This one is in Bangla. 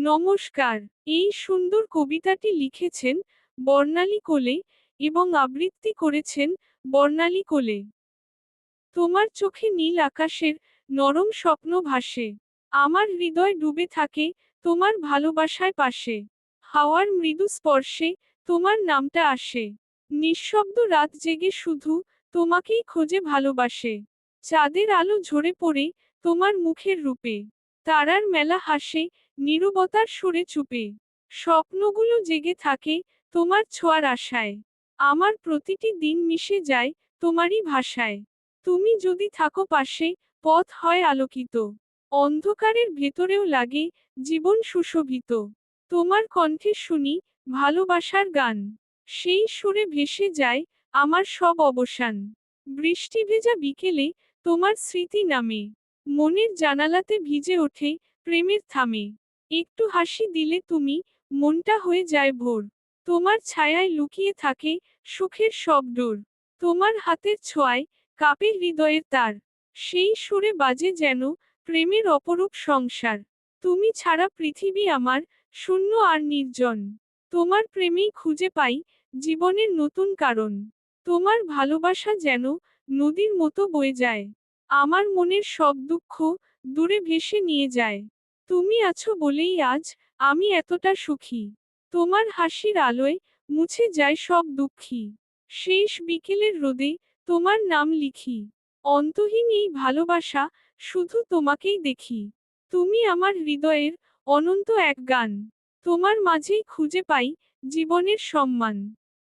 নমস্কার। এই সুন্দর কবিতাটি লিখেছেন বর্ণালী কোলে এবং আবৃত্তি করেছেন বর্ণালী কোলে। তোমার চোখে নীল আকাশের নরম স্বপ্ন ভাসে। আমার হৃদয় ডুবে থাকে তোমার ভালোবাসায় পাশে। হাওয়ার মৃদু স্পর্শে তোমার নামটা আসে। নিঃশব্দ রাত জেগে শুধু তোমাকেই খোঁজে ভালোবাসে। চাঁদের আলো ঝরে পড়ে তোমার মুখের রূপে। তারার মেলা হাসে নীরবতার সুরে চুপে। স্বপ্নগুলো জেগে থাকে তোমার ছোঁয়ার আশায়। আমার প্রতিটি দিন মিশে যায় তোমারই ভাষায়। তুমি যদি থাকো পাশে, পথ হয় আলোকিত। অন্ধকারের ভেতরেও লাগে জীবন সুশোভিত। তোমার কণ্ঠে শুনি ভালোবাসার গান। সেই সুরে ভেসে যায় আমার সব অবসান। বৃষ্টি ভেজা বিকেলে তোমার স্মৃতি নামে। মনের জানালাতে ভিজে ওঠে প্রেমের থামে। একটু হাসি দিলে তুমি, মনটা হয়ে যায় ভোর। তোমার ছায়ায় লুকিয়ে থাকে সুখের সব ডোর। তোমার হাতের ছোঁয়ায় কাঁপে হৃদয়ের তার। সেই সুরে বাজে যেন প্রেমের অপরূপ সংসার। তুমি ছাড়া পৃথিবী আমার শূন্য আর নির্জন। তোমার প্রেমেই খুঁজে পাই জীবনের নতুন কারণ। তোমার ভালোবাসা যেন নদীর মতো বয়ে যায়। আমার মনের সব দুঃখ দূরে ভেসে নিয়ে যায়। তুমি আছো বলেই আজ আমি এতটা সুখী। তোমার হাসির আলোয় মুছে যায় সব দুঃখী। শেষ বিকেলের রোদে তোমার নাম লিখি। অন্তহীন এই ভালোবাসা শুধু তোমাকেই দেখি। তুমি আমার হৃদয়ের অনন্ত এক গান। তোমার মাঝেই খুঁজে পাই জীবনের সম্মান।